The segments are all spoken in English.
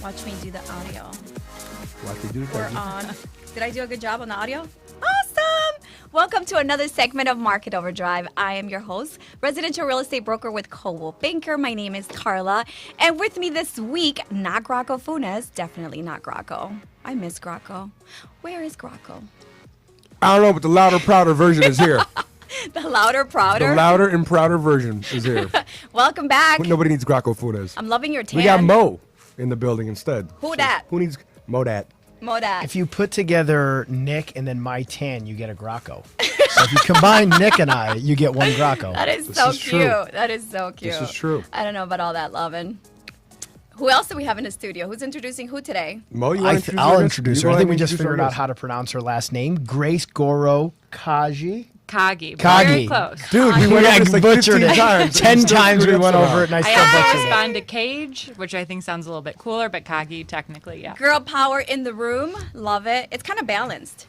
Watch me do the audio. Watch me do the We're on. Did I do a good job on the audio? Awesome! Welcome to another segment of Market Overdrive. I am your host, residential real estate broker with Coldwell Banker. My name is Karla. And with me this week, not Graco Funes, definitely not Graco. I miss Graco. Where is Graco? I don't know, but the louder, prouder version is here. The louder, prouder? The louder and prouder version is here. Welcome back. Nobody needs Graco Funes. I'm loving your tan. We got Mo in the building instead. Who dat? Who needs Mo dat? Modat. If you put together Nick and then my tan, you get a Graco. So if you combine Nick and I, you get one Graco. That is This so is cute. true. That is so cute. This is true. I don't know about all that loving. Who else do we have in the studio? Who's introducing who today? Mo, you want to I'll introduce her. I think we just introduce our figured out guest. how to pronounce her last name. Grace Goro Kaji. Kagi. Kagi. Very close. Dude, we went over this like butchered 15 it. times. 10 Still times we screwed up went somehow. over it, and I I still also butchered it. respond to Cage, which I think sounds a little bit cooler, but Kagi technically, yeah. Girl power in the room. Love it. It's kind of balanced.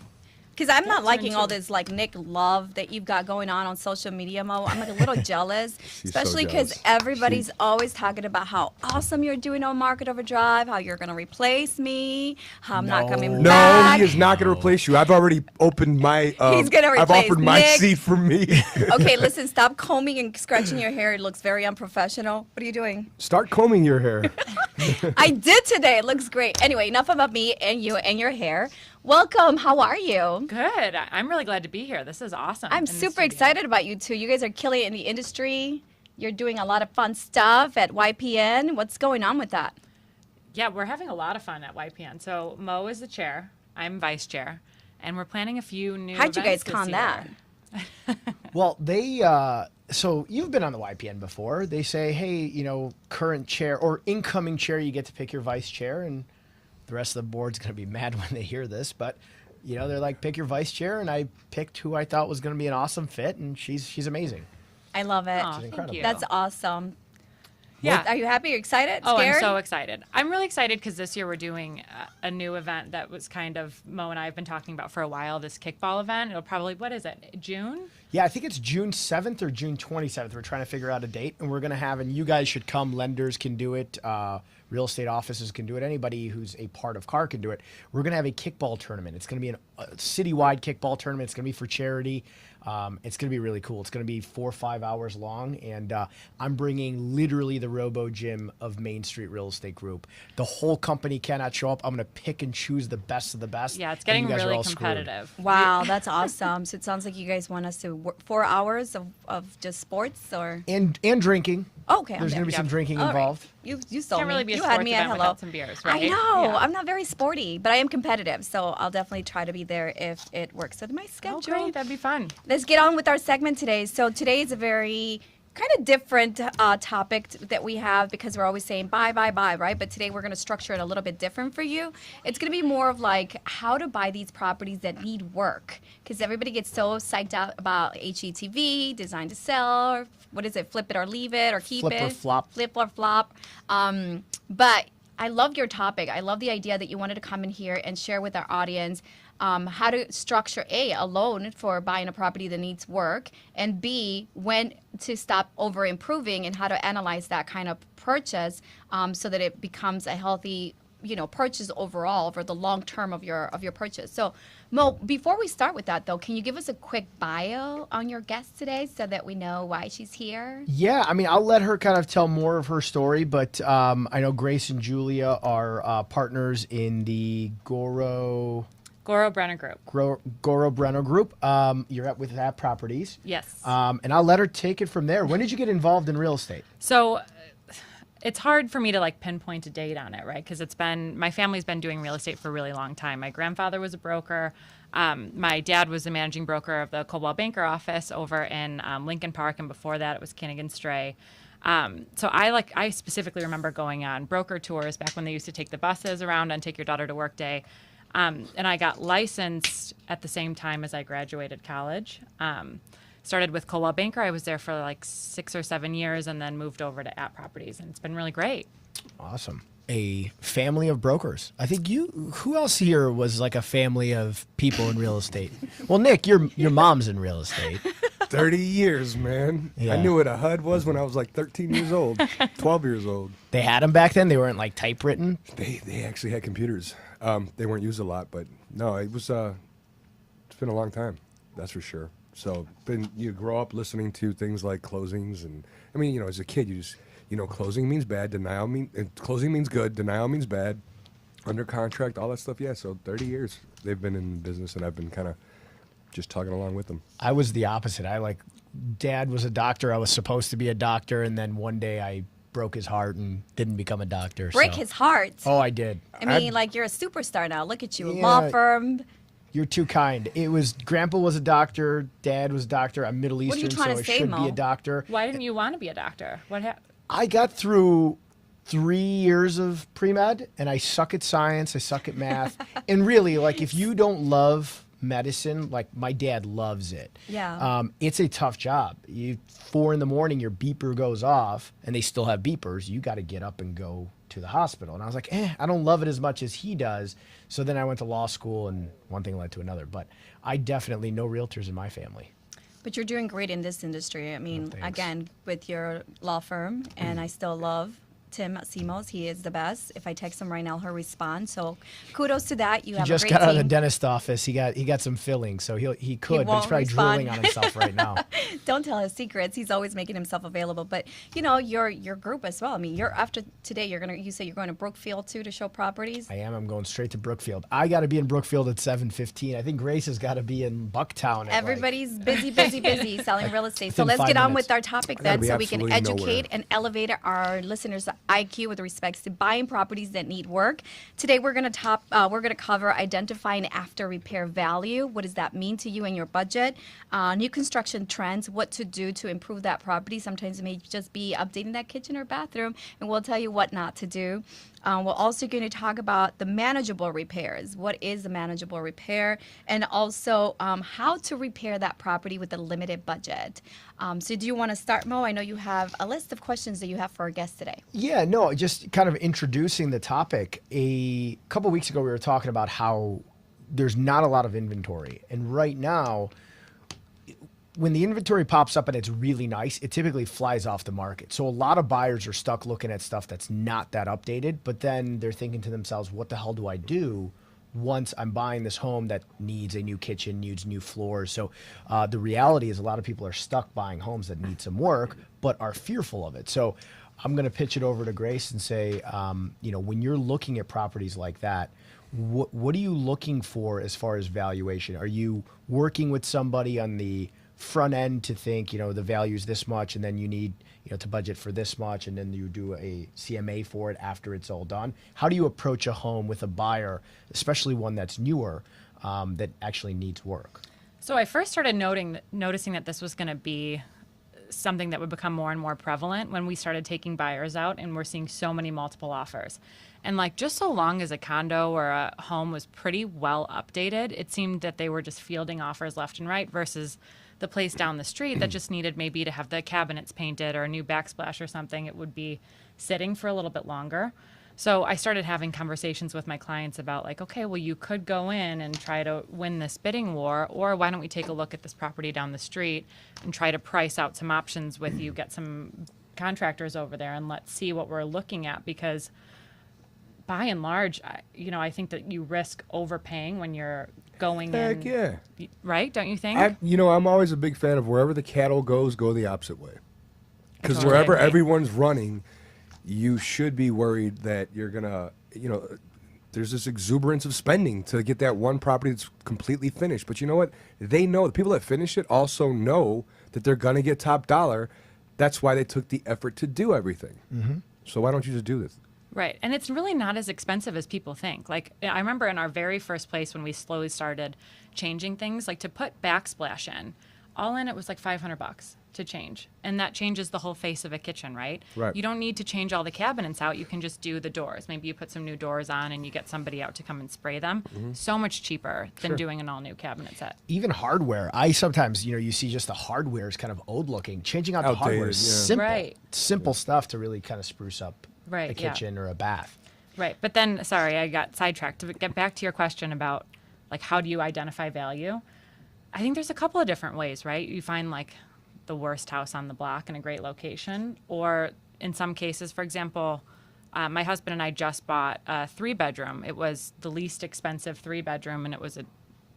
Because I'm not liking all this like Nick love that you've got going on social media, Mo. I'm like a little jealous, so especially because jealous. everybody's always talking about how awesome you're doing on Market Overdrive, how you're going to replace me, how I'm not coming No, back. he is not going to replace you. I've already opened my. He's gonna I've replace offered my Nick. seat for me. Okay, listen, stop combing and scratching your hair. It looks very unprofessional. What are you doing? Start combing your hair. I did today. It looks great. Anyway, enough about me and you and your hair. Welcome. How are you? Good. I'm really glad to be here. This is awesome. I'm in the super studio. excited about you two. You guys are killing it in the industry. You're doing a lot of fun stuff at YPN. What's going on with that? Yeah, we're having a lot of fun at YPN. So Mo is the chair. I'm vice chair. And we're planning a few new How'd you guys events this con that? year. Well, they, so you've been on the YPN before. They say, hey, you know, current chair or incoming chair, you get to pick your vice chair. And the rest of the board's going to be mad when they hear this. But, you know, they're like, pick your vice chair. And I picked who I thought was going to be an awesome fit. And she's amazing. I love it. Aw, thank incredible. you. That's awesome. Yeah. Are you happy? You're excited? Oh, Scared? I'm so excited. I'm really excited because this year we're doing a new event that was kind of Mo and I have been talking about for a while, this kickball event. It'll probably, what is it, June? Yeah, I think it's June 7th or June 27th. We're trying to figure out a date, and we're going to have, and you guys should come. Lenders can do it. Real estate offices can do it. Anybody who's a part of CAR can do it. We're going to have a kickball tournament. It's going to be a citywide kickball tournament. It's going to be for charity. It's going to be really cool. It's going to be 4 or 5 hours long, and I'm bringing literally the Robo Gym of Main Street Real Estate Group. The whole company cannot show up. I'm going to pick and choose the best of the best. Yeah, it's and getting you guys are really all screwed. competitive. Wow, that's awesome. So it sounds like you guys want us to work 4 hours of just sports or? And drinking. Okay, I'm There's there. going to be some drinking All right. involved. You sold Can't me. really be a You had sports me at event hello. without some beers, right? I know. Yeah. I'm not very sporty, but I am competitive, so I'll definitely try to be there if it works with my schedule. Oh, great. That'd be fun. Let's get on with our segment today. So today is a very kind of different topic that we have because we're always saying buy, right? But today we're going to structure it a little bit different for you. It's going to be more of like how to buy these properties that need work because everybody gets so psyched out about HETV, design to sell, or what is it, flip it or leave it or keep Flip it. or flop. Flip or flop. But I love your topic. I love the idea that you wanted to come in here and share with our audience how to structure a loan for buying a property that needs work, and B, when to stop over improving and how to analyze that kind of purchase so that it becomes a healthy purchase overall for the long term of your purchase. So Mo, before we start with that though, can you give us a quick bio on your guest today so that we know why she's here? Yeah, I mean, I'll let her kind of tell more of her story, but I know Grace and Julia are partners in the Goro Brenner Group. Brenner Group. You're at with that properties. Yes. And I'll let her take it from there. When did you get involved in real estate? So it's hard for me to like pinpoint a date on it, right? Because my family's been doing real estate for a really long time. My grandfather was a broker. My dad was the managing broker of the Coldwell Banker office over in Lincoln Park, and before that it was Kinnigan Stray. So I specifically remember going on broker tours back when they used to take the buses around on Take Your Daughter to Work Day. And I got licensed at the same time as I graduated college. Started with Coldwell Banker. I was there for like 6 or 7 years and then moved over to At Properties, and it's been really great. Awesome. A family of brokers. I think who else here was like a family of people in real estate? Well, Nick, your mom's in real estate. 30 years, man. Yeah. I knew what a HUD was when I was like 13 years old, 12 years old. They had them back then. They weren't like typewritten. They actually had computers. They weren't used a lot, but no, it was. It's been a long time, that's for sure. So, you grow up listening to things like closings, and I mean, as a kid, closing means bad, closing means good, denial means bad, under contract, all that stuff. Yeah, so 30 years they've been in business, and I've been kind of just tugging along with them. I was the opposite. Dad was a doctor. I was supposed to be a doctor, and then one day I broke his heart and didn't become a doctor. Break his heart. Oh, I did. I mean, like, you're a superstar now. Look at you, a Yeah. law firm. You're too kind. Grandpa was a doctor. Dad was a doctor. I'm Middle What are you Eastern, trying so to I say, should Mo? be a doctor. Why didn't you want to be a doctor? What happened? I got through 3 years of pre-med, and I suck at science. I suck at math. And really, like, if you don't love medicine, like my dad loves it. Yeah. It's a tough job. 4 a.m, your beeper goes off, and they still have beepers. You got to get up and go to the hospital. And I was like, I don't love it as much as he does. So then I went to law school, and one thing led to another. But I definitely no realtors in my family. But you're doing great in this industry. I mean, thanks. again, with your law firm, and I still love Tim Simos. He is the best. If I text him right now, he'll respond. So kudos to that. You He have just a great got out of the team. dentist office. He got some fillings, so he could, but won't he's probably respond. drooling on himself right now. Don't tell his secrets. He's always making himself available. But your group as well. I mean, after today, you say you're going to Brookfield too to show properties. I am. I'm going straight to Brookfield. I got to be in Brookfield at 7:15. I think Grace has got to be in Bucktown. At Everybody's busy selling real estate. So Within let's 5 get on minutes. with our topic I gotta then, be so we can absolutely educate nowhere. and elevate our listeners' IQ with respect to buying properties that need work. Today we're going to cover identifying after repair value. What does that mean to you and your budget? New construction trends, what to do to improve that property. Sometimes it may just be updating that kitchen or bathroom, and we'll tell you what not to do. We're also going to talk about the manageable repairs. What is a manageable repair? And also how to repair that property with a limited budget. So do you want to start, Mo? I know you have a list of questions that you have for our guest today. Yeah, no, just kind of introducing the topic. A couple weeks ago, we were talking about how there's not a lot of inventory. And right now, when the inventory pops up and it's really nice, it typically flies off the market. So a lot of buyers are stuck looking at stuff that's not that updated, but then they're thinking to themselves, what the hell do I do once I'm buying this home that needs a new kitchen, needs new floors? So the reality is a lot of people are stuck buying homes that need some work, but are fearful of it. So I'm going to pitch it over to Grace and say, when you're looking at properties like that, what are you looking for as far as valuation? Are you working with somebody on the front end to think, the value is this much, and then you need, to budget for this much, and then you do a CMA for it after it's all done? How do you approach a home with a buyer, especially one that's newer, that actually needs work? So I first started noticing that this was going to be something that would become more and more prevalent when we started taking buyers out, and we're seeing so many multiple offers. And just so long as a condo or a home was pretty well updated, it seemed that they were just fielding offers left and right versus the place down the street that just needed maybe to have the cabinets painted or a new backsplash or something. It would be sitting for a little bit longer. So I started having conversations with my clients about okay, well, you could go in and try to win this bidding war, or why don't we take a look at this property down the street and try to price out some options with you, get some contractors over there, and let's see what we're looking at. Because by and large, I think that you risk overpaying when you're going Heck in. yeah. Right? Don't you think? I'm always a big fan of wherever the cattle goes, go the opposite way. Because Totally wherever agree. everyone's running, you should be worried that you're going to, there's this exuberance of spending to get that one property that's completely finished. But you know what? They know, the people that finish it also know that they're going to get top dollar. That's why they took the effort to do everything. Mm-hmm. So why don't you just do this? Right. And it's really not as expensive as people think. I remember in our very first place when we slowly started changing things, to put backsplash in, all in it was $500 to change. And that changes the whole face of a kitchen, right? Right. You don't need to change all the cabinets out. You can just do the doors. Maybe you put some new doors on and you get somebody out to come and spray them. Mm-hmm. So much cheaper than doing an all new cabinet set. Even hardware. I sometimes, you see just the hardware is kind of old looking. Changing out the hardware Outdated, is yeah. simple. Right. Simple stuff to really kind of spruce up Right, a yeah. kitchen or a bath. Right. But then, sorry, I got sidetracked. To get back to your question about how do you identify value? I think there's a couple of different ways, right? You find the worst house on the block in a great location. Or in some cases, for example, my husband and I just bought a 3-bedroom. It was the least expensive 3-bedroom, and it was a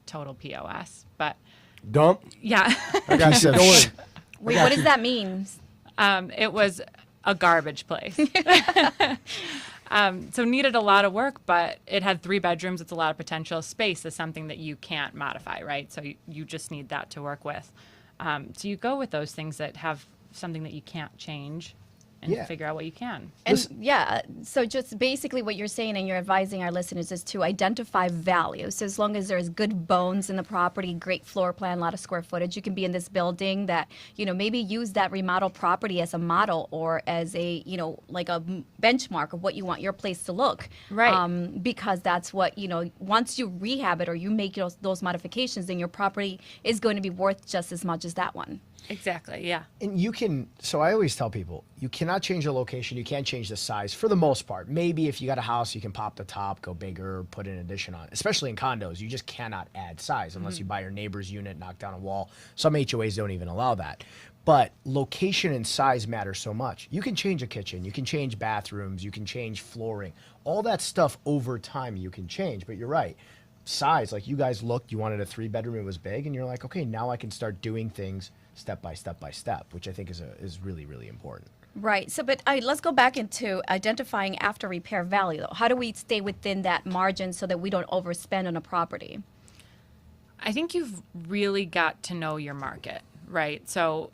total POS. But Dump. yeah, I got you. Wait, what does that mean? it was a garbage place. So needed a lot of work, but it had 3 bedrooms. It's a lot of potential. Space is something that you can't modify, right? So you just need that to work with. So you go with those things that have something that you can't change and figure out what you can. And so just basically what you're saying and you're advising our listeners is to identify value. So as long as there's good bones in the property, great floor plan, a lot of square footage, you can be in this building that, maybe use that remodel property as a model or as a, like a benchmark of what you want your place to look. Right. Because that's what, once you rehab it or you make those modifications, then your property is going to be worth just as much as that one. Exactly, yeah. And so I always tell people, you cannot change the location, you can't change the size for the most part. Maybe if you got a house, you can pop the top, go bigger, put an addition on. Especially in condos, you just cannot add size unless you buy your neighbor's unit, knock down a wall. Some HOAs don't even allow that. But location and size matter so much. You can change a kitchen, you can change bathrooms, you can change flooring. All that stuff over time you can change, but you're right. Size, like you guys looked, you wanted a 3-bedroom, it was big, and you're like, okay, now I can start doing things step by step by step, which I think is really, really important. Right. So, but let's go back into identifying after repair value, though. How do we stay within that margin so that we don't overspend on a property? I think you've really got to know your market, right? So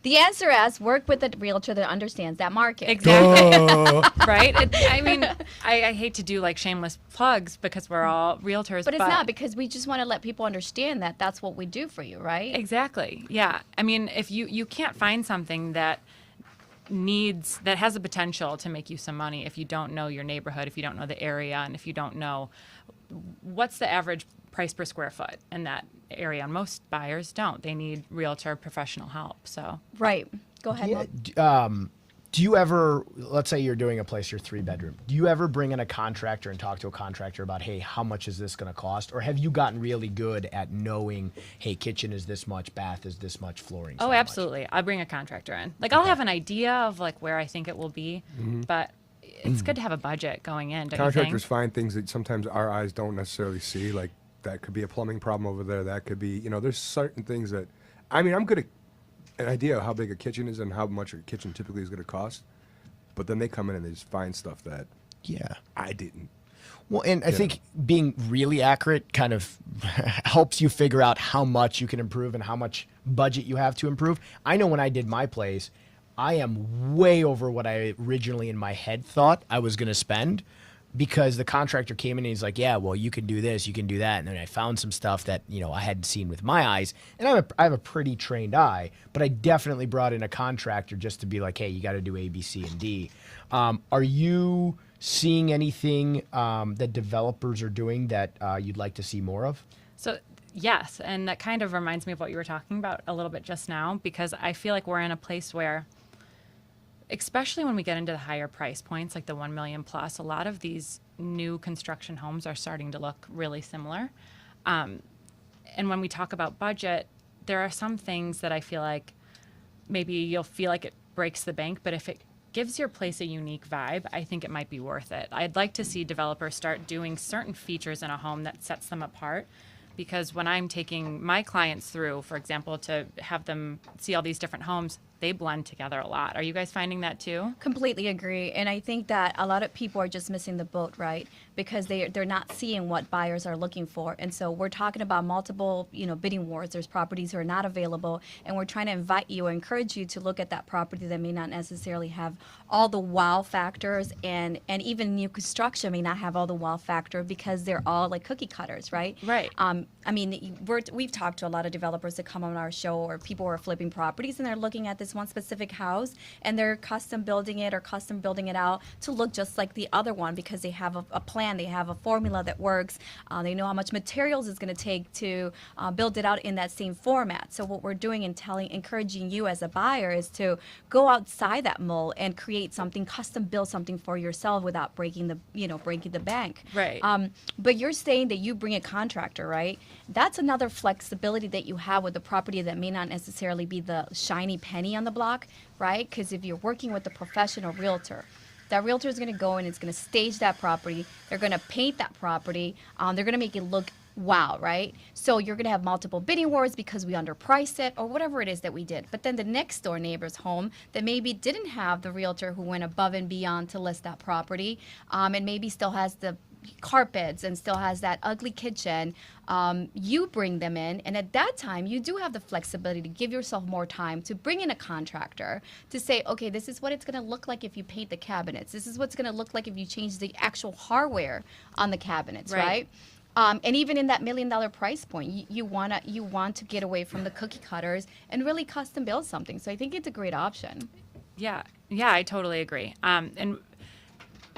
The answer is work with a realtor that understands that market. exactly, right? I hate to do like shameless plugs because we're all realtors. But it's not, because we just want to let people understand that that's what we do for you, right? Exactly, yeah. I mean, if you can't find something that has the potential to make you some money if you don't know your neighborhood, if you don't know the area, and if you don't know what's the average price per square foot in that area. And most buyers don't. They need realtor professional help. So Right. Go ahead. Mo. Do you ever, let's say you're doing a place, your 3-bedroom, do you ever bring in a contractor and talk to a contractor about, hey, how much is this going to cost? Or have you gotten really good at knowing, hey, kitchen is this much, bath is this much, flooring is that Oh, much? absolutely. I'll bring a contractor in. Like, I'll have an idea of like where I think it will be, but it's good to have a budget going in, don't you think? Contractors find things that sometimes our eyes don't necessarily see, like that could be a plumbing problem over there. That could be, there's certain things that, I'm good at an idea of how big a kitchen is and how much a kitchen typically is going to cost. But then they come in and they just find stuff that I didn't. Well, and I think being really accurate kind of helps you figure out how much you can improve and how much budget you have to improve. I know when I did my place, I am way over what I originally in my head thought I was going to spend, because the contractor came in and he's like, yeah, well, you can do this, you can do that. And then I found some stuff that, I hadn't seen with my eyes. And I have a pretty trained eye, but I definitely brought in a contractor just to be like, hey, you got to do A, B, C, and D. Are you seeing anything that developers are doing that you'd like to see more of? So yes, and that kind of reminds me of what you were talking about a little bit just now, because I feel like we're in a place where, especially when we get into the higher price points, like the 1 million plus, a lot of these new construction homes are starting to look really similar. And when we talk about budget, there are some things that I feel like maybe you'll feel like it breaks the bank, but if it gives your place a unique vibe, I think it might be worth it. I'd like to see developers start doing certain features in a home that sets them apart. Because when I'm taking my clients through, for example, to have them see all these different homes, they blend together a lot. Are you guys finding that too? Completely agree. And I think that a lot of people are just missing the boat, right? Because they're not seeing what buyers are looking for. And so we're talking about multiple, bidding wars. There's properties that are not available. And we're trying to invite you or encourage you to look at that property that may not necessarily have all the wow factors. And even new construction may not have all the wow factor because they're all like cookie cutters, right? Right. We've talked to a lot of developers that come on our show, or people who are flipping properties, and they're looking at this this one specific house, and they're custom building it or custom building it out to look just like the other one because they have a plan, they have a formula that works, they know how much materials it's going to take to build it out in that same format. So what we're doing and encouraging you as a buyer is to go outside that mold and create something, custom build something for yourself without breaking the bank. Right. But you're saying that you bring a contractor, right? That's another flexibility that you have with the property that may not necessarily be the shiny penny on the block, right? Because if you're working with a professional realtor, that realtor is going to go and it's going to stage that property. They're going to paint that property. They're going to make it look wow, right? So you're going to have multiple bidding wars because we underpriced it or whatever it is that we did. But then the next door neighbor's home that maybe didn't have the realtor who went above and beyond to list that property, and maybe still has the carpets and still has that ugly kitchen, you bring them in, and at that time you do have the flexibility to give yourself more time to bring in a contractor to say, okay, this is what it's going to look like if you paint the cabinets, this is what's going to look like if you change the actual hardware on the cabinets, right? And even in that $1 million price point, you want to get away from the cookie cutters and really custom build something. So I think it's a great option. Yeah, I totally agree. And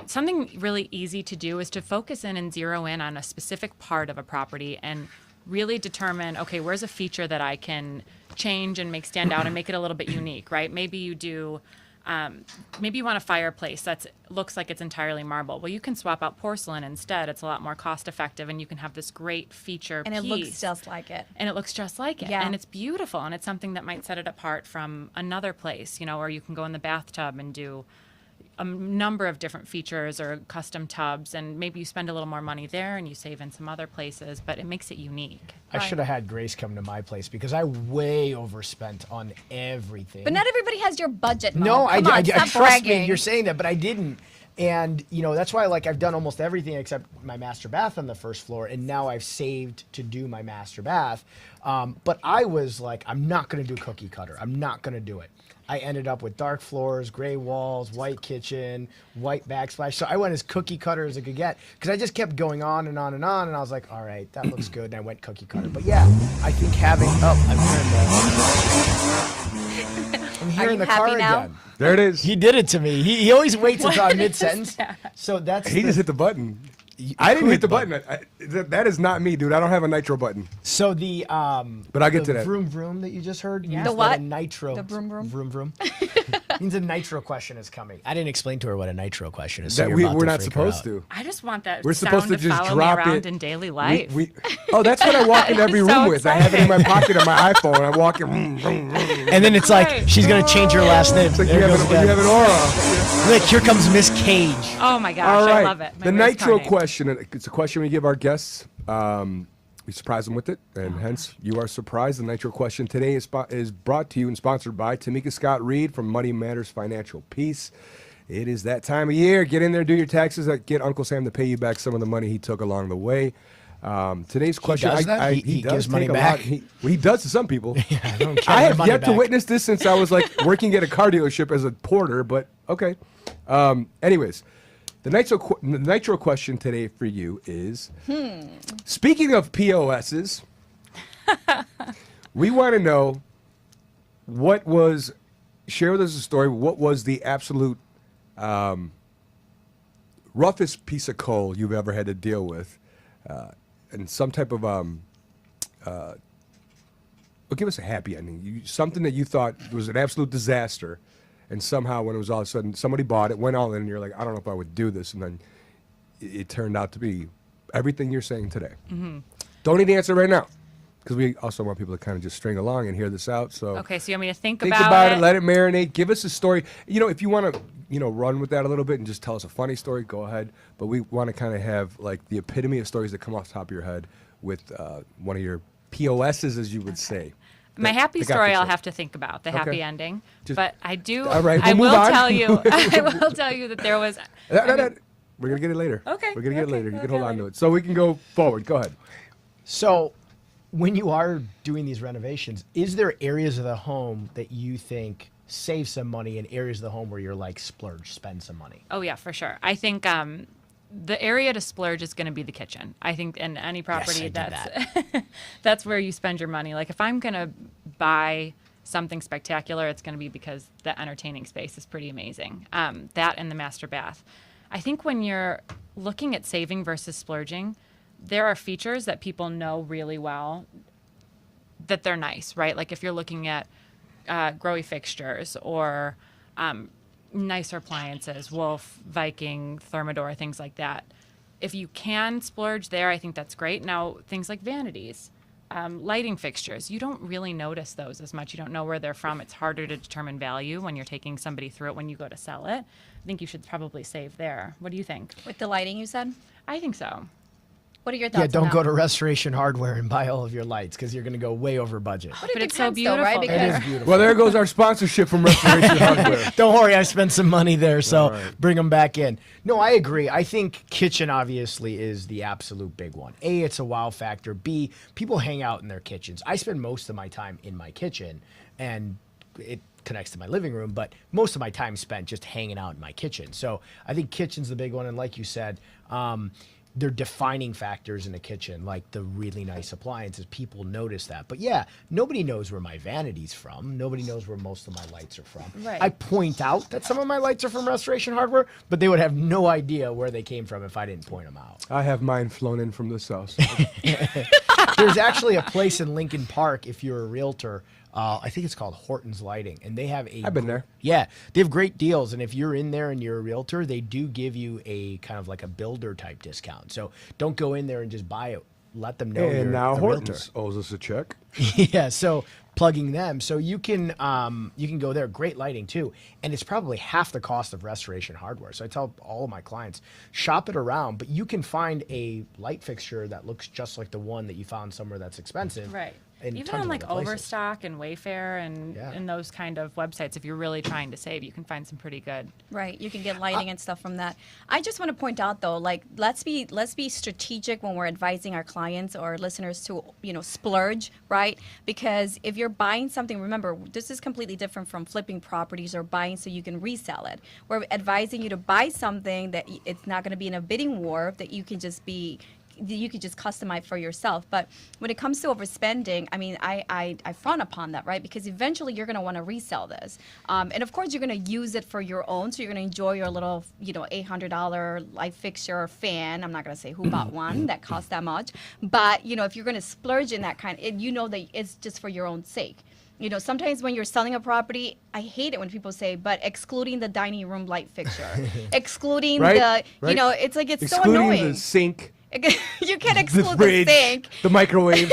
something really easy to do is to focus in and zero in on a specific part of a property and really determine, okay, where's a feature that I can change and make stand out and make it a little bit unique, right? Maybe you do, maybe you want a fireplace that looks like it's entirely marble. Well, you can swap out porcelain instead. It's a lot more cost effective, and you can have this great feature and piece. it looks just like it. And it looks just like it. Yeah. And it's beautiful, and it's something that might set it apart from another place, or you can go in the bathtub and do a number of different features or custom tubs, and maybe you spend a little more money there and you save in some other places, but it makes it unique. I should have had Grace come to my place because I way overspent on everything. But not everybody has your budget, Mom. No, Come on, stop trust bragging. me, you're saying that, but I didn't. And, that's why, I've done almost everything except my master bath on the first floor, and now I've saved to do my master bath. But I was like, I'm not going to do cookie cutter. I'm not going to do it. I ended up with dark floors, gray walls, white kitchen, white backsplash. So I went as cookie cutter as I could get because I just kept going on and on and on. And I was like, all right, that looks good. And I went cookie cutter. But yeah, I think having, I'm hearing the car now? again. There it is. He did it to me. He always waits until mid-sentence. So that's He just hit the button. I didn't hit the button. That is not me, dude. I don't have a nitro button. So the But I'll get to that. Vroom vroom that you just heard. The what? A nitro. The vroom vroom? Vroom vroom. Means a nitro question is coming. I didn't explain to her what a nitro question is. That So we're not supposed to. I just want that We're sound supposed to just follow drop me around it in daily life. Oh, that's what I walk in every So room with. I have it in my pocket on my iPhone. I'm walking. And then it's like Right. she's gonna change her last name. It's like There you it have, goes you again. have an aura. Look, here comes Miss Cage. Oh my gosh, All right. I love it. My The race nitro car name. question. It's a question we give our guests. We surprise them with it, and hence you are surprised. The nitro question today is brought to you and sponsored by Tamika Scott Reed from Money Matters Financial Peace. It is that time of year. Get in there, do your taxes. Get Uncle Sam to pay you back some of the money he took along the way. Today's question. does that? He does gives money take a back? lot. He does to some people. I don't I have money yet to back. witness this since I was working at a car dealership as a porter, but okay. Anyways, the nitro question today for you is, speaking of POSs, we want to know share with us a story, what was the absolute roughest piece of coal you've ever had to deal with, and some type of well, give us a happy ending. Something that you thought was an absolute disaster, and somehow when it was all of a sudden somebody bought it, went all in, and you're like, I don't know if I would do this, and then it turned out to be everything you're saying today. Mm-hmm. Don't need to answer right now, because we also want people to kind of just string along and hear this out. So Okay, so you want me to think think about about it? it, let it marinate. Give us a story. If you want to, run with that a little bit and just tell us a funny story, go ahead. But we want to kind of have the epitome of stories that come off the top of your head with one of your POSs, as you would say. My happy that got story fixed I'll up. have to think about, the happy ending. But I do, All right, I we'll will move on. tell you, I will tell you that there was, We're going to get it later. Okay, We're going to get it okay, later. You can okay, hold on later. to it. So we can go forward. Go ahead. So, when you are doing these renovations, is there areas of the home that you think save some money and areas of the home where you're like splurge, spend some money? oh yeah, for sure. I think the area to splurge is going to be the kitchen. I think in any property I did that's where you spend your money. Like if I'm going to buy something spectacular, it's going to be because the entertaining space is pretty amazing. That and the master bath. I think when you're looking at saving versus splurging, there are features that people know really well that they're nice, right? Like if you're looking at growy fixtures or nicer appliances, Wolf, Viking, Thermador, things like that. If you can splurge there, I think that's great. Now, things like vanities, lighting fixtures, you don't really notice those as much. You don't know where they're from. It's harder to determine value when you're taking somebody through it when you go to sell it. I think you should probably save there. What do you think? With the lighting, you said? I think so. What are your thoughts Yeah, don't on go that? to Restoration Hardware and buy all of your lights because you're going to go way over budget. But it it's so depends though, right? beautiful. It Because is beautiful. Well, there goes our sponsorship from Restoration Hardware. Don't worry, I spent some money there, so All right. bring them back in. No, I agree. I think kitchen obviously is the absolute big one. A, it's a wow factor. B, people hang out in their kitchens. I spend most of my time in my kitchen, and it connects to my living room, but most of my time spent just hanging out in my kitchen. So I think kitchen's the big one, and like you said, they're defining factors in the kitchen, like the really nice appliances. People notice that. But yeah, nobody knows where my vanity's from. Nobody knows where most of my lights are from. Right. I point out that some of my lights are from Restoration Hardware, but they would have no idea where they came from if I didn't point them out. I have mine flown in from the south. There's actually a place in Lincoln Park, if you're a realtor, I think it's called Horton's Lighting, and they have I've been there. Yeah, they have great deals, and if you're in there and you're a realtor, they do give you a kind of like a builder type discount. So don't go in there and just buy it. Let them know you're And now a realtor. Hortons owes us a check. Yeah, so plugging them, so you can go there. Great lighting too, and it's probably half the cost of Restoration Hardware. So I tell all of my clients, shop it around, but you can find a light fixture that looks just like the one that you found somewhere that's expensive. Right. in Even tons on of like other places. Overstock and Wayfair and, Yeah. and those kind of websites, if you're really trying to save, you can find some pretty good. Right, you can get lighting and stuff from that. I just want to point out though, like let's be strategic when we're advising our clients or listeners to splurge, right? Because if you're buying something, remember this is completely different from flipping properties or buying so you can resell it. We're advising you to buy something that it's not going to be in a bidding war, that you can just customize for yourself. But when it comes to overspending, I mean, I frown upon that, right? Because eventually you're going to want to resell this. And of course, you're going to use it for your own. So you're going to enjoy your little, $800 light fixture or fan. I'm not going to say who bought one that costs that much. But, if you're going to splurge in that kind, that it's just for your own sake. Sometimes when you're selling a property, I hate it when people say, but excluding the dining room light fixture, excluding Right, right. it's like, it's so Excluding annoying. the sink, You can't the exclude the fridge, sink. the microwave,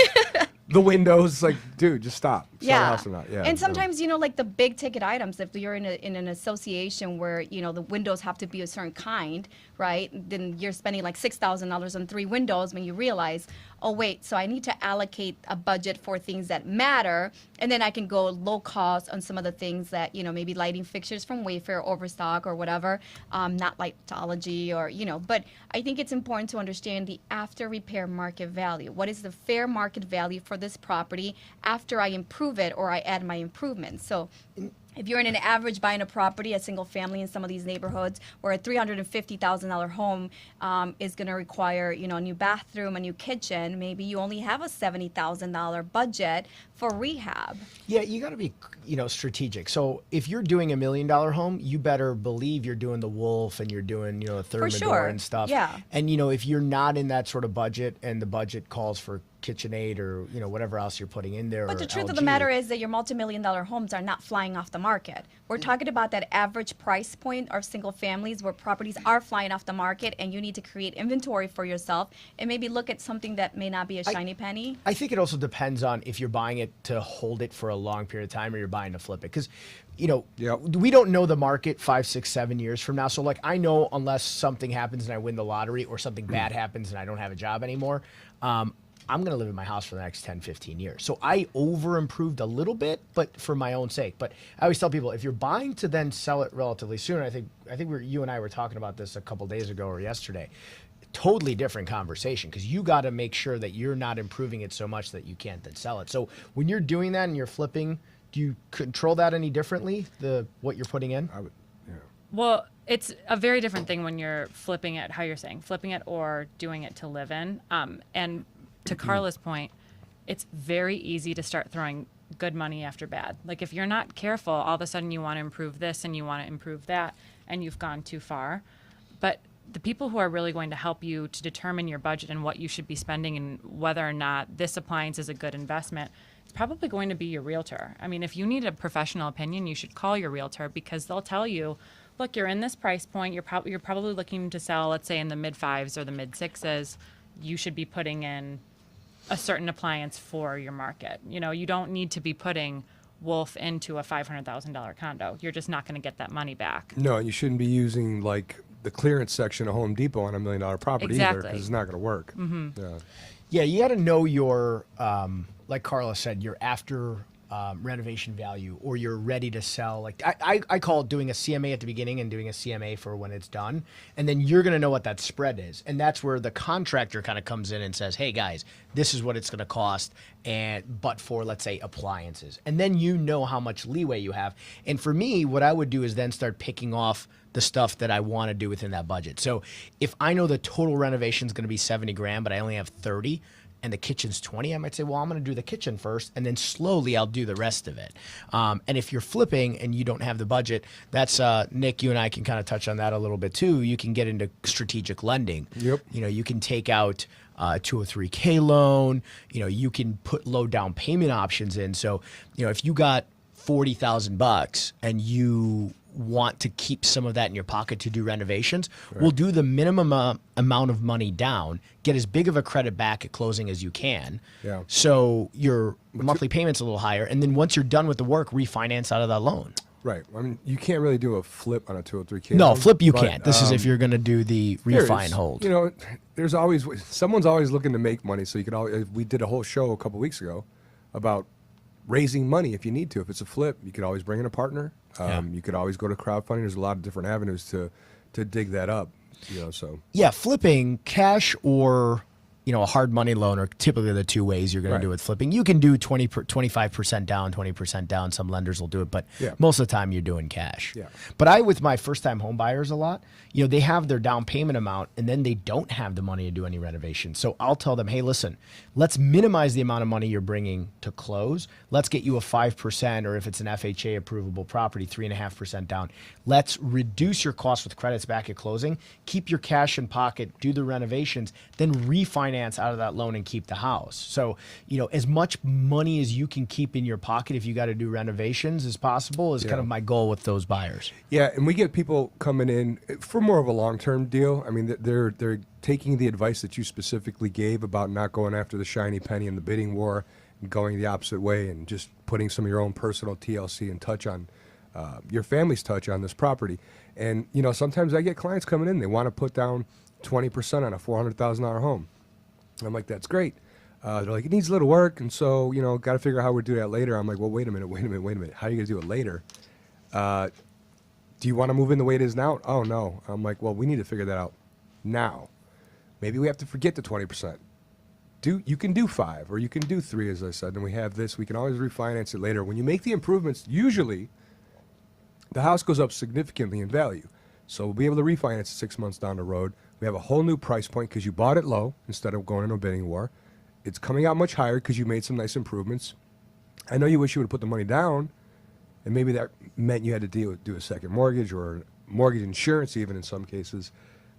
the windows. Like, dude, just stop. Sell the Yeah. house or not. Yeah. And sometimes, like the big ticket items, if you're in an association where, the windows have to be a certain kind, right? Then you're spending like $6,000 on 3 windows when you realize, oh, wait, so I need to allocate a budget for things that matter. And then I can go low cost on some of the things that, maybe lighting fixtures from Wayfair, Overstock, or whatever, not Lightology or, but I think it's important to understand the after repair market value. What is the fair market value for this property after I improve it or I add my improvements? So if you're in an average buying a property, a single family in some of these neighborhoods, where a $350,000 home is going to require, a new bathroom, a new kitchen, maybe you only have a $70,000 budget for rehab. Yeah, you got to be, strategic. So if you're doing $1 million home, you better believe you're doing the Wolf and you're doing, a Thermador sure. and stuff. Yeah. And if you're not in that sort of budget and the budget calls for KitchenAid or whatever else you're putting in there. But or the truth of the LG. matter is that your multi-million-dollar homes are not flying off the market. We're talking about that average price point of single families where properties are flying off the market, and you need to create inventory for yourself and maybe look at something that may not be a shiny penny. I think it also depends on if you're buying it to hold it for a long period of time or you're buying to flip it. Because, Yep. we don't know the market 5, 6, 7 years from now. So, I know unless something happens and I win the lottery or something bad happens and I don't have a job anymore, I'm going to live in my house for the next 10, 15 years. So I over-improved a little bit, but for my own sake. But I always tell people, if you're buying to then sell it relatively soon, I think you and I were talking about this a couple days ago or yesterday, totally different conversation because you got to make sure that you're not improving it so much that you can't then sell it. So when you're doing that and you're flipping, do you control that any differently, what you're putting in? I would, yeah. Well, it's a very different thing when you're flipping it, how you're saying, flipping it or doing it to live in. And to Karla's point, it's very easy to start throwing good money after bad. Like if you're not careful, all of a sudden you want to improve this and you want to improve that, and you've gone too far. But the people who are really going to help you to determine your budget and what you should be spending and whether or not this appliance is a good investment, it's probably going to be your realtor. I mean, if you need a professional opinion, you should call your realtor, because they'll tell you, look, you're in this price point. You're probably looking to sell, let's say, in the mid 5s or the mid 6s. You should be putting in a certain appliance for your market. You know, you don't need to be putting Wolf into a $500,000 condo. You're just not going to get that money back. No, you shouldn't be using like the clearance section of Home Depot on $1 million property either, Exactly. because it's not going to work. Yeah. Yeah, you got to know your, like Karla said, your after renovation value, or you're ready to sell. Like I call it doing a CMA at the beginning and doing a CMA for when it's done. And then you're going to know what that spread is. And that's where the contractor kind of comes in and says, hey guys, this is what it's going to cost. But for, let's say, appliances. And then you know how much leeway you have. And for me, what I would do is then start picking off the stuff that I want to do within that budget. So if I know the total renovation is going to be 70 grand, but I only have 30, and the kitchen's 20, I might say, well, I'm going to do the kitchen first, and then slowly I'll do the rest of it. And if you're flipping and you don't have the budget, that's, Nick, you and I can kind of touch on that a little bit too. You can get into strategic lending. Yep. You know, you can take out a 203K loan. You know, you can put low down payment options in. So, you know, if you got $40,000 and you want to keep some of that in your pocket to do renovations, we'll do the minimum amount of money down, get as big of a credit back at closing as you can. Yeah. So your monthly payment's a little higher. And then once you're done with the work, refinance out of that loan. Right. I mean, you can't really do a flip on a 203K. No, loan, flip you but, can't. This is if you're going to do the there refi is, and hold. You know, there's always someone's always looking to make money. So you could always. We did a whole show a couple weeks ago about raising money if you need to. If it's a flip, you could always bring in a partner. You could always go to crowdfunding. There's a lot of different avenues to dig that up. You know, so Yeah, flipping, cash or, you know, a hard money loan are typically the two ways you're going to do it. Flipping, you can do 25% down, 20% down. Some lenders will do it, but most of the time you're doing cash. Yeah. But I, with my first time home buyers a lot, you know, they have their down payment amount and then they don't have the money to do any renovation. So I'll tell them, hey, listen, let's minimize the amount of money you're bringing to close. Let's get you a 5%, or if it's an FHA approvable property, 3.5% down. Let's reduce your costs with credits back at closing, keep your cash in pocket, do the renovations, then refinance out of that loan and keep the house. So, you know, as much money as you can keep in your pocket if you got to do renovations as possible is kind of my goal with those buyers. yeah, and we get people coming in for more of a long-term deal. I mean, they're taking the advice that you specifically gave about not going after the shiny penny in the bidding war and going the opposite way and just putting some of your own personal TLC and touch on your family's touch on this property. And, you know, sometimes I get clients coming in, they want to put down 20% on a $400,000 home. I'm like, that's great. They're like, it needs a little work, and so, you know, got to figure out how we do that later. I'm like, well, wait a minute. How are you going to do it later? Do you want to move in the way it is now? Oh, no. I'm like, well, we need to figure that out now. Maybe we have to forget the 20%. You can do 5 or you can do 3, as I said, and we have this. We can always refinance it later. When you make the improvements, usually the house goes up significantly in value. So we'll be able to refinance it 6 months down the road. We have a whole new price point because you bought it low instead of going into a bidding war. It's coming out much higher because you made some nice improvements. I know you wish you would have put the money down, and maybe that meant you had to do a second mortgage or mortgage insurance even in some cases.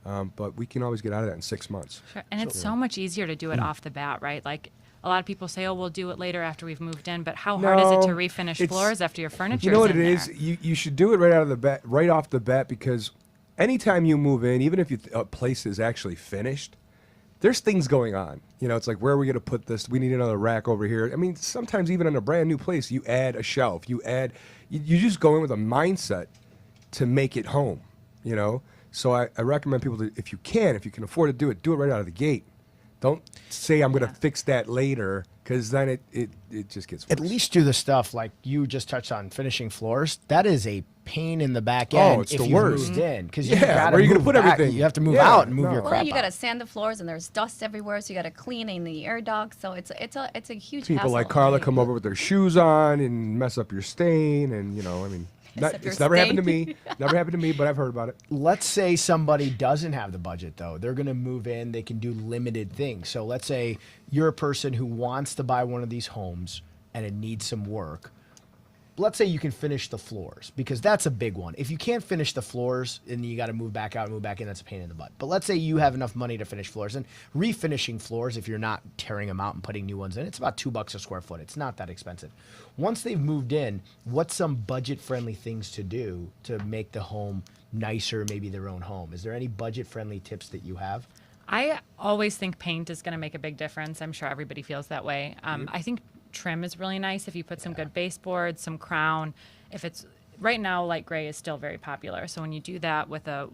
But we can always get out of that in 6 months. Sure. And it's so much easier to do it off the bat, right? Like a lot of people say, oh, we'll do it later after we've moved in. But how hard is it to refinish floors after your furniture You know what in it there? is? You should do it right off the bat, because anytime you move in, even if a place is actually finished, there's things going on. You know, it's like, where are we going to put this? We need another rack over here. I mean, sometimes even in a brand new place, you add a shelf. You just go in with a mindset to make it home, you know? So I recommend people to, if you can afford to do it right out of the gate. Don't say I'm going to fix that later, because then it just gets worse. At least do the stuff like you just touched on, finishing floors. That is a pain in the back end it's if the you worst. moved in, because Yeah, you got where are you gonna put back. everything? You have to move Yeah, out and move no. your Well, crap Well, you got to out. sand the floors, and there's dust everywhere, so you got to clean in the air duct. So it's a huge People hassle. like Karla come over with their shoes on and mess up your stain, and you know, I mean, Mess up your it's never happened to stain. me. Never happened to me, but I've heard about it. Let's say somebody doesn't have the budget, though. They're going to move in. They can do limited things. So let's say you're a person who wants to buy one of these homes. and it needs some work, let's say you can finish the floors, because that's a big one. If you can't finish the floors and you got to move back out and move back in, that's a pain in the butt. But let's say you have enough money to finish floors, and refinishing floors, if you're not tearing them out and putting new ones in, it's about $2 a square foot. It's not that expensive. Once they've moved in, what's some budget-friendly things to do to make the home nicer, maybe their own home? Is there any budget-friendly tips that you have? I always think paint is going to make a big difference. I'm sure everybody feels that way. I think trim is really nice if you put some good baseboards, some crown. If it's right now, light gray is still very popular. So when you do that with a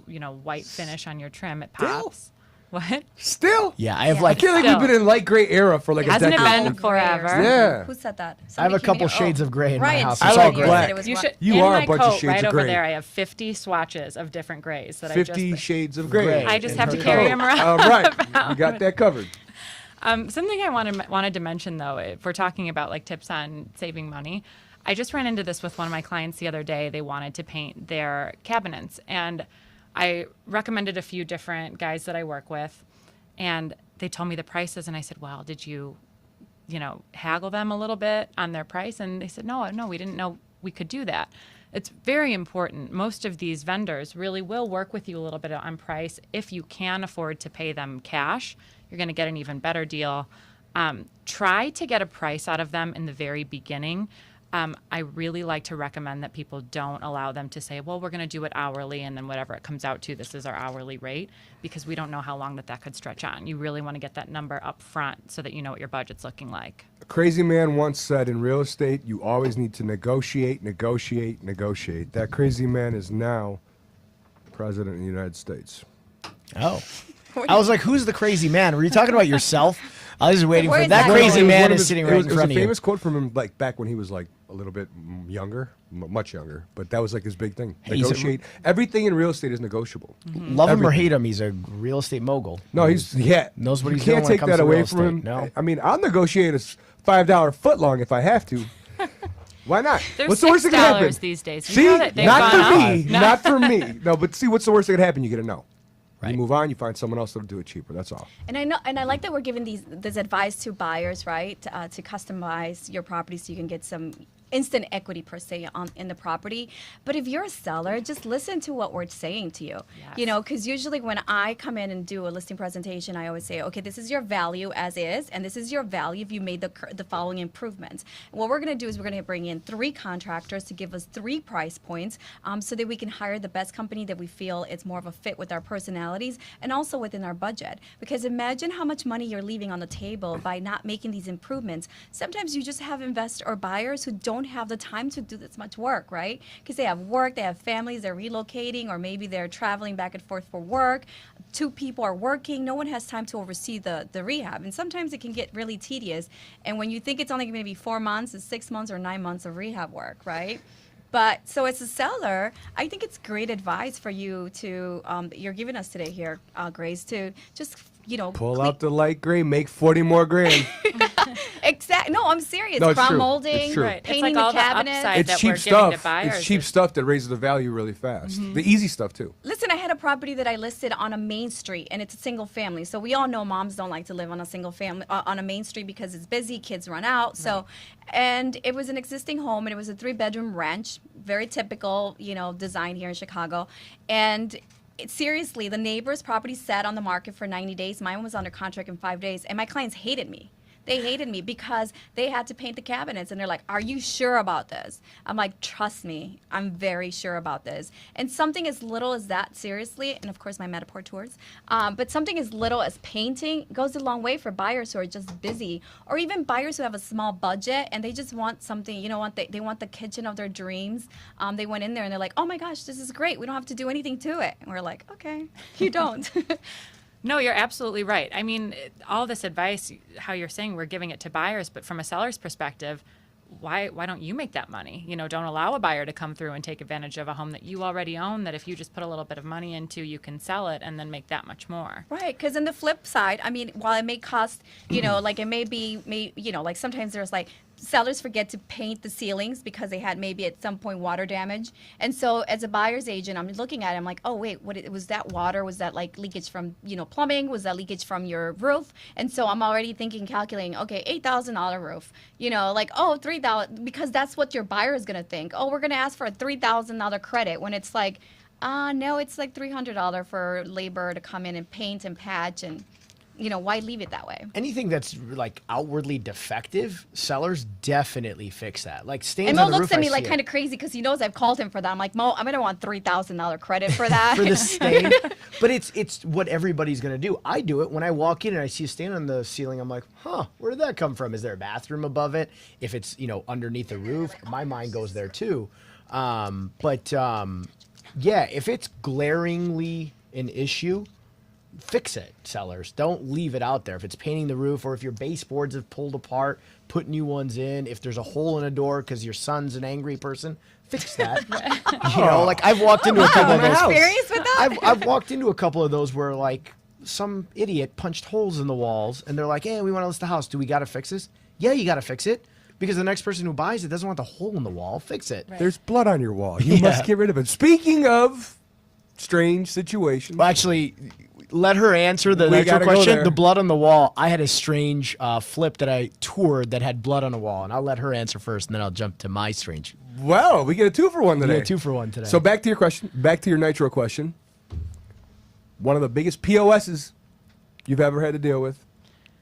white finish on your trim, it pops. What? Still? Yeah, I have I feel like we've been in light gray era for like a Hasn't it decade. been forever? Yeah. Who said that? I have a Somebody couple came shades of gray in my Ryan house. said It's I all like you gray. said it was You wrong. should. You in are a my bunch of coat shades right of over gray. there. I have 50 swatches of different grays that 50 I just. shades of gray. I just in have to her carry coat. them around. All right. You got that covered. Something I wanted to mention, though, if we're talking about like tips on saving money, I just ran into this with one of my clients the other day. They wanted to paint their cabinets, and I recommended a few different guys that I work with, and they told me the prices, and I said, well, did you haggle them a little bit on their price? And they said, no, we didn't know we could do that. It's very important. Most of these vendors really will work with you a little bit on price. If you can afford to pay them cash, you're going to get an even better deal. Try to get a price out of them in the very beginning. I really like to recommend that people don't allow them to say, well, we're going to do it hourly, and then whatever it comes out to, this is our hourly rate, because we don't know how long that could stretch on. You really want to get that number up front so that you know what your budget's looking like. A crazy man once said, in real estate, you always need to negotiate, negotiate, negotiate. That crazy man is now president of the United States. Oh. I was like, who's the crazy man? Were you talking about yourself? I was waiting Where for is that that crazy going? man is sitting right in It was front a of you. famous quote from him, like back when he was like a little bit younger, much younger. But that was like his big thing. He's a- Negotiate. Everything in real estate is negotiable. Love him or Everything. hate him, he's a real estate mogul. No, he's knows what he's you doing can't when it take comes that to away real from estate. him. No. I mean, I'll negotiate a $5 foot long if I have to. Why not? They're What's the worst that can happen? $6 these days. You See, know that they've not gone for up. me. No. Not for me. No, but see, what's the worst that can happen? You get a no. Right. You move on. You find someone else that'll do it cheaper. That's all. And I like that we're giving this advice to buyers, right? To customize your property so you can get some instant equity per se in the property. But if you're a seller, just listen to what we're saying to you. Yes. Because usually when I come in and do a listing presentation, I always say, okay, this is your value as is, and this is your value if you made the following improvements. And what we're going to do is we're going to bring in 3 contractors to give us 3 price points, so that we can hire the best company that we feel is more of a fit with our personalities and also within our budget. Because imagine how much money you're leaving on the table by not making these improvements. Sometimes you just have investors or buyers who don't have the time to do this much work, right? Because they have work, they have families, they're relocating, or maybe they're traveling back and forth for work. 2 people are working. No one has time to oversee the rehab. And sometimes it can get really tedious. And when you think it's only going to be 4 months, it's 6 months or 9 months of rehab work, right? But so as a seller, I think it's great advice for you to, you're giving us today here, Grace, to just, Pull out the light gray, make 40 more grand. Exactly. No, I'm serious. No, it's Crown true. molding, It's true. Right. It's painting like all the the cabinets. upside It's that cheap we're giving to stuff. buyers. It's cheap stuff that raises the value really fast. The easy stuff, too. Listen, I had a property that I listed on a main street, and it's a single family. So we all know moms don't like to live on a single family on a main street because it's busy, kids run out. So, and it was an existing home, and it was a 3-bedroom ranch, very typical, design here in Chicago, and. Seriously, the neighbor's property sat on the market for 90 days. Mine was under contract in 5 days, and my clients hated me. They hated me because they had to paint the cabinets, and they're like, are you sure about this? I'm like, trust me, I'm very sure about this. And something as little as that, seriously, and of course my Metaport tours, but something as little as painting goes a long way for buyers who are just busy, or even buyers who have a small budget and they just want something, they want the kitchen of their dreams. They went in there and they're like, oh my gosh, this is great. We don't have to do anything to it. And we're like, okay, you don't. No, you're absolutely right. I mean, all this advice, how you're saying we're giving it to buyers, but from a seller's perspective, why don't you make that money? Don't allow a buyer to come through and take advantage of a home that you already own, that if you just put a little bit of money into, you can sell it and then make that much more. Right, because in the flip side, I mean, while it may cost, like it may be, like sometimes there's like sellers forget to paint the ceilings because they had maybe at some point water damage. And so as a buyer's agent, I'm looking at it, I'm like, oh wait, was that water? Was that like leakage from, plumbing? Was that leakage from your roof? And so I'm already calculating, okay, $8,000 roof, like, oh, $3,000, because that's what your buyer is going to think. Oh, we're going to ask for a $3,000 credit, when it's like, no, it's like $300 for labor to come in and paint and patch, and why leave it that way? Anything that's like outwardly defective, sellers definitely fix that. Like stains And Mo on the looks roof, at me I like see kind it. of crazy because he knows I've called him for that. I'm like, Mo, I'm gonna want $3,000 credit for that. For the stain. But it's what everybody's gonna do. I do it when I walk in and I see a stain on the ceiling. I'm like, where did that come from? Is there a bathroom above it? If it's underneath the roof, my mind goes there too. Yeah, if it's glaringly an issue, fix it, sellers. Don't leave it out there. If it's painting the roof, or if your baseboards have pulled apart, put new ones in. If there's a hole in a door because your son's an angry person, fix that. Like I've walked into a couple of those. Experience with that? I've walked into a couple of those where like some idiot punched holes in the walls, and they're like, "Hey, we want to list the house. Do we got to fix this?" Yeah, you got to fix it. Because the next person who buys it doesn't want the hole in the wall. Fix it. Right. There's blood on your wall. You must get rid of it. Speaking of strange situations. Well, actually, let her answer the next gotta go question. there. The blood on the wall. I had a strange flip that I toured that had blood on the wall, and I'll let her answer first, and then I'll jump to my strange. Well, we get a 2-for-1 today. Yeah, 2-for-1 today. So back to your question. Back to your nitro question. One of the biggest POSs you've ever had to deal with,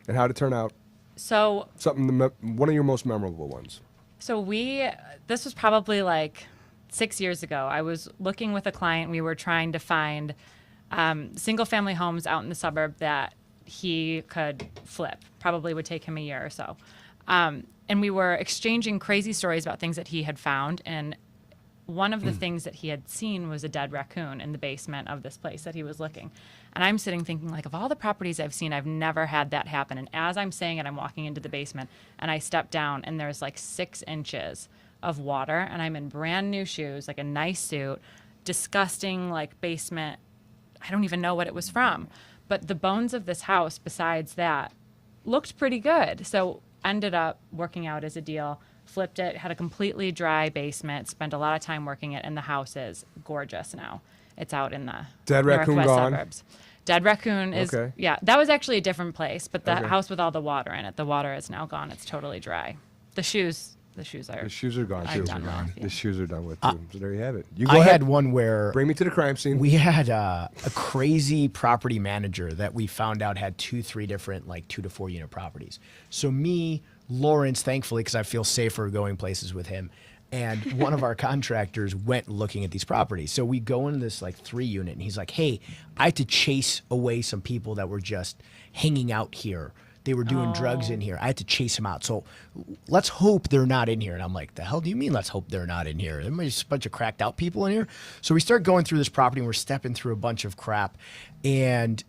and how to turn out. So One of your most memorable ones. This was probably like 6 years ago. I was looking with a client. We were trying to find single family homes out in the suburb that he could flip. Probably would take him a year or so. And we were exchanging crazy stories about things that he had found. And one of the things that he had seen was a dead raccoon in the basement of this place that he was looking. And I'm sitting thinking, like, of all the properties I've seen, I've never had that happen. And as I'm saying it, I'm walking into the basement, and I step down, and there's like 6 inches of water, and I'm in brand new shoes, like a nice suit, disgusting, like, basement. I don't even know what it was from. But the bones of this house, besides that, looked pretty good. So ended up working out as a deal. Flipped it, had a completely dry basement, spent a lot of time working it, and the house is gorgeous now. It's out in the Dead raccoon northwest gone? suburbs. Dead raccoon is, Okay. yeah, that was actually a different place, but the Okay. house with all the water in it, the water is now gone. It's totally dry. The shoes are The shoes are gone, I'm too. done with, yeah. The shoes are done with, too. So there you have it. You go I ahead. had one where Bring me to the crime scene. we had a crazy property manager that we found out had 2-3 different, like 2 to 4 unit properties. So me, Lawrence, thankfully, because I feel safer going places with him, and one of our contractors went looking at these properties. So we go into this like 3 unit, and he's like, "Hey, I had to chase away some people that were just hanging out here. They were doing drugs in here. I had to chase them out. So let's hope they're not in here." And I'm like, "The hell do you mean let's hope they're not in here? There's just a bunch of cracked out people in here." So we start going through this property, and we're stepping through a bunch of crap. And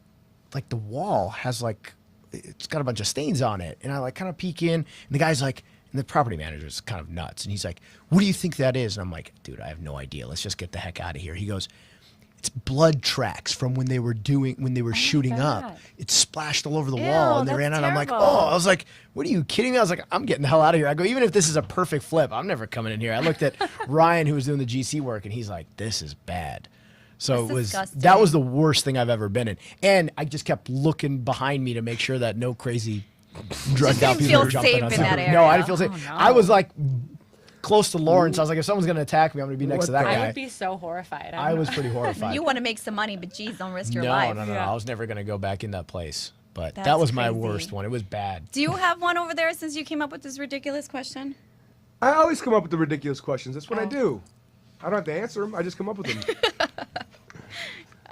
like the wall has like, it's got a bunch of stains on it. And I like kind of peek in, and the guy's like, and the property manager's kind of nuts. And he's like, "What do you think that is?" And I'm like, "Dude, I have no idea. Let's just get the heck out of here." He goes, "It's blood tracks from when they were shooting up. God. It's splashed all over the Ew, wall." And they that's ran out. I'm like, terrible. "Oh," I was like, "What are you kidding me?" I was like, "I'm getting the hell out of here." I go, "Even if this is a perfect flip, I'm never coming in here." I looked at Ryan, who was doing the GC work, and he's like, "This is bad." So That's disgusting. that was the worst thing I've ever been in. And I just kept looking behind me to make sure that no crazy drugged out didn't people feel were jumping safe on in something. that No, I area. didn't feel safe. Oh, no. I was like close to Lawrence. I was like, if someone's going to attack me, I'm going to be next to that I guy. would be so horrified. I was pretty horrified. You want to make some money, but geez, don't risk your no, life. no, no, Yeah. I was never going to go back in that place. But that That's was my crazy. worst one. It was bad. Do you have one over there since you came up with this ridiculous question? I always come up with the ridiculous questions. That's what I Oh. do. I don't have to answer them. I just come up with them.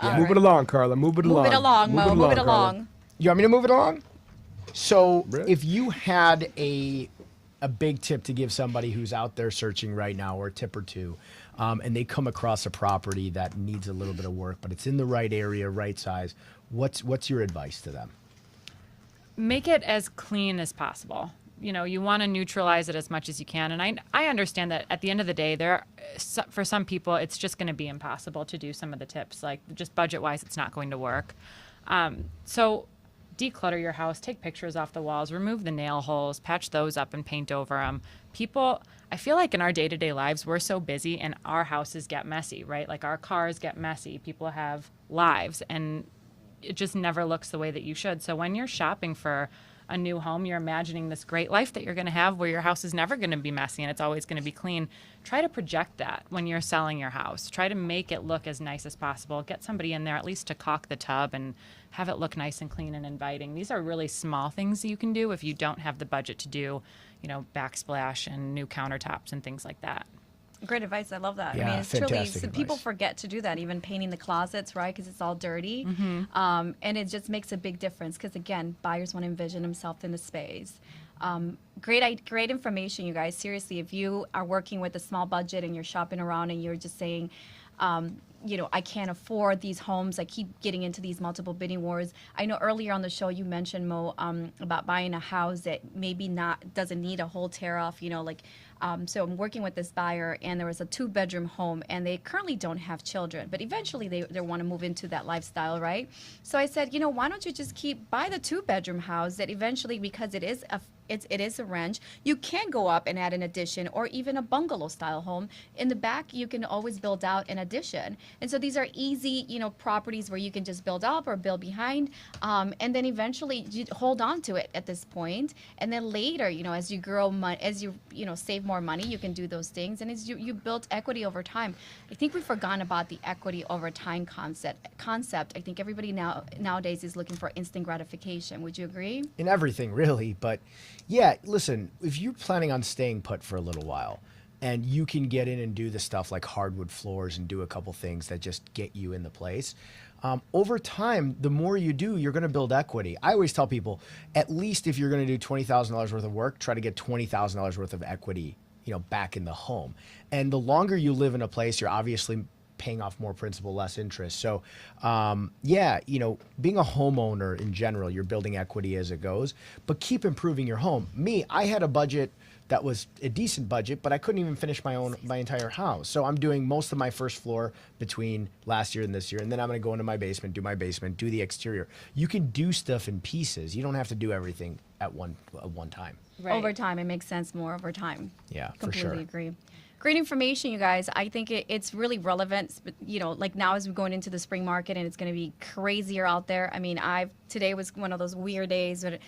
Yeah. Move it along, Karla. Move it along. Move it along, Mo. Move it Karla. along. You want me to move it along? So Really? if you had a big tip to give somebody who's out there searching right now, or a tip or two, and they come across a property that needs a little bit of work, but it's in the right area, right size, what's your advice to them? Make it as clean as possible. You know, you want to neutralize it as much as you can. And I understand that at the end of the day, for some people, it's just going to be impossible to do some of the tips. Like, just budget-wise, it's not going to work. So declutter your house, take pictures off the walls, remove the nail holes, patch those up and paint over them. People, I feel like in our day-to-day lives, we're so busy and our houses get messy, right? Like our cars get messy. People have lives and it just never looks the way that you should. So when you're shopping for a new home, you're imagining this great life that you're going to have where your house is never going to be messy and it's always going to be clean. Try to project that when you're selling your house. Try to make it look as nice as possible. Get somebody in there at least to caulk the tub and have it look nice and clean and inviting. These are really small things that you can do if you don't have the budget to do, backsplash and new countertops and things like that. Great advice. I love that. Yeah, I mean, it's truly, fantastic so people advice. forget to do that, even painting the closets, right? Because it's all dirty. And it just makes a big difference because, again, buyers want to envision themselves in the space. Great information, you guys. Seriously, if you are working with a small budget and you're shopping around and you're just saying, I can't afford these homes. I keep getting into these multiple bidding wars. I know earlier on the show you mentioned, Mo, about buying a house that maybe doesn't need a whole tear off, so I'm working with this buyer and there was a 2-bedroom home and they currently don't have children, but eventually they want to move into that lifestyle, right? So I said, why don't you just buy the 2-bedroom house that eventually, because it is a ranch, you can go up and add an addition or even a bungalow style home. In the back, you can always build out an addition. And so these are easy, properties where you can just build up or build behind. And then eventually you hold on to it at this point. And then later, as you grow, as you, save more money, you can do those things. And as you build equity over time. I think we've forgotten about the equity over time concept. I think everybody nowadays is looking for instant gratification. Would you agree? In everything, really. But yeah, listen, if you're planning on staying put for a little while and you can get in and do the stuff like hardwood floors and do a couple things that just get you in the place, over time, the more you do, you're going to build equity. I always tell people, at least if you're going to do $20,000 worth of work, try to get $20,000 worth of equity, back in the home. And the longer you live in a place, you're obviously paying off more principal, less interest. So, being a homeowner in general, you're building equity as it goes, but keep improving your home. I had a budget that was a decent budget, but I couldn't even finish my entire house. So I'm doing most of my first floor between last year and this year, and then I'm going to go into my basement, do the exterior. You can do stuff in pieces. You don't have to do everything at one time. Right. Over time, it makes sense more over time. Yeah, for Completely sure. agree. Great information, you guys. I think it's really relevant, like now as we're going into the spring market and it's going to be crazier out there. I mean, today was one of those weird days, but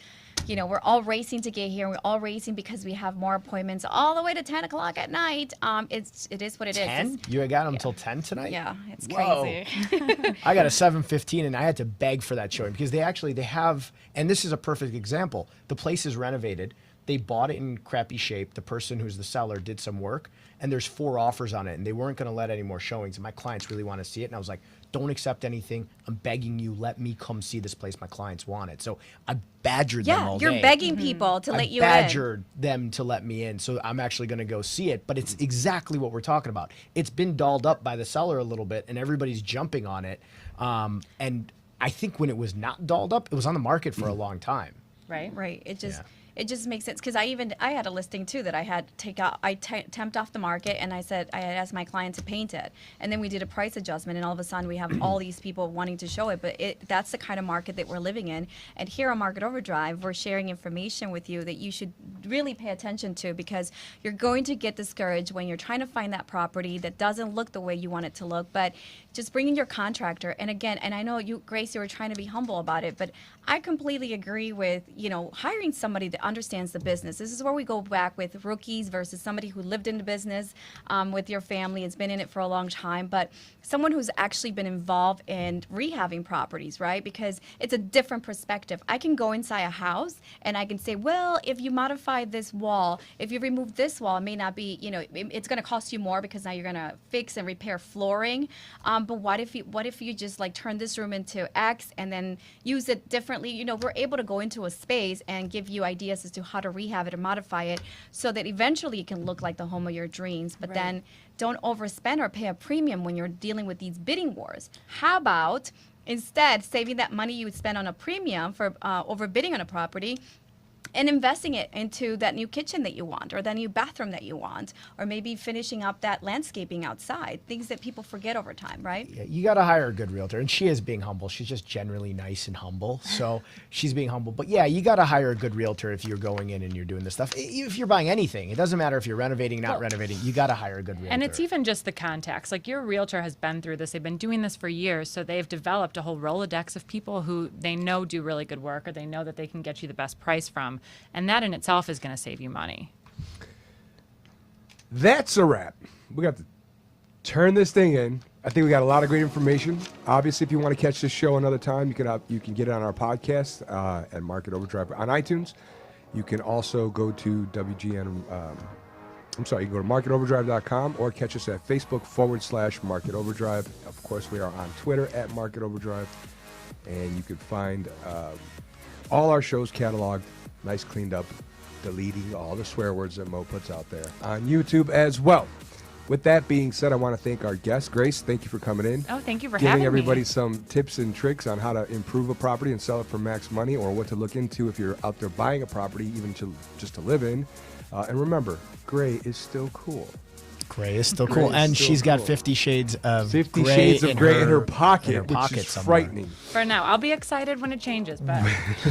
we're all racing to get here. We're all racing because we have more appointments all the way to 10 o'clock at night. It is what it is. 10? You got them till 10 tonight? Yeah, it's Whoa. crazy. I got a 7:15 and I had to beg for that showing because they have, and this is a perfect example. The place is renovated. They bought it in crappy shape. The person who's the seller did some work and there's 4 offers on it and they weren't going to let any more showings. And my clients really want to see it. And I was like, don't accept anything. I'm begging you. Let me come see this place. My clients want it. So I badgered them all day. Yeah, you're begging people to let you in. Badgered them to let me in. So I'm actually going to go see it. But it's exactly what we're talking about. It's been dolled up by the seller a little bit and everybody's jumping on it. And I think when it was not dolled up, it was on the market for a long time. Right? Right. It just makes sense because I had a listing too that I had temped off the market and I had asked my client to paint it and then we did a price adjustment and all of a sudden we have all these people wanting to show it, but that's the kind of market that we're living in. And here on Market Overdrive, we're sharing information with you that you should really pay attention to because you're going to get discouraged when you're trying to find that property that doesn't look the way you want it to look. But just bring in your contractor. And again, and I know you, Grace, you were trying to be humble about it, but I completely agree with, hiring somebody that understands the business. This is where we go back with rookies versus somebody who lived in the business with your family, has been in it for a long time, but someone who's actually been involved in rehabbing properties, right? Because it's a different perspective. I can go inside a house and I can say, well, if you modify this wall, if you remove this wall, it may not be, it's going to cost you more because now you're going to fix and repair flooring. But what if you just like turn this room into X and then use it differently? We're able to go into a space and give you ideas as to how to rehab it or modify it so that eventually it can look like the home of your dreams. But then don't overspend or pay a premium when you're dealing with these bidding wars. How about instead saving that money you would spend on a premium for overbidding on a property and investing it into that new kitchen that you want, or that new bathroom that you want, or maybe finishing up that landscaping outside, things that people forget over time, right? Yeah, you got to hire a good realtor, and she is being humble. She's just generally nice and humble, so she's being humble. But yeah, you got to hire a good realtor if you're going in and you're doing this stuff. If you're buying anything, it doesn't matter if you're renovating, not renovating. You got to hire a good realtor. And it's even just the contacts. Like, your realtor has been through this. They've been doing this for years, so they've developed a whole Rolodex of people who they know do really good work, or they know that they can get you the best price from. And that in itself is going to save you money. That's a wrap. We got to turn this thing in. I think we got a lot of great information. Obviously, if you want to catch this show another time, you can get it on our podcast at Market Overdrive on iTunes. You can also go to WGN. You can go to marketoverdrive.com or catch us at Facebook/Market Overdrive. Of course, we are on Twitter at Market Overdrive. And you can find all our shows cataloged, nice cleaned up, deleting all the swear words that Mo puts out there on YouTube as well. With that being said, I want to thank our guest, Grace. Thank you for coming in. Oh, thank you for having me. Giving everybody some tips and tricks on how to improve a property and sell it for max money, or what to look into if you're out there buying a property, even just to live in. And remember, gray is still cool. Gray is still cool, and she's got 50 shades of 50 gray shades of gray in her pocket, in her which pocket is somewhere. frightening. For now, I'll be excited when it changes, but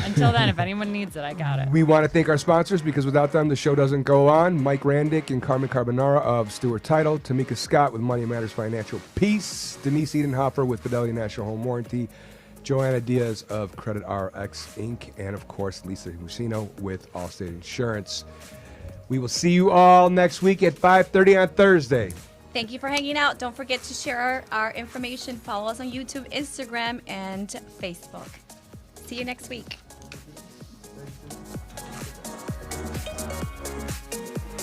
until then, if anyone needs it, I got it. We want to thank our sponsors, because without them, the show doesn't go on. Mike Randick and Carmen Carbonara of Stewart Title, Tamika Scott with Money Matters Financial Peace, Denise Edenhofer with Fidelity National Home Warranty, Joanna Diaz of Credit RX Inc., and of course, Lisa Husino with Allstate Insurance. We will see you all next week at 5:30 on Thursday. Thank you for hanging out. Don't forget to share our information. Follow us on YouTube, Instagram, and Facebook. See you next week.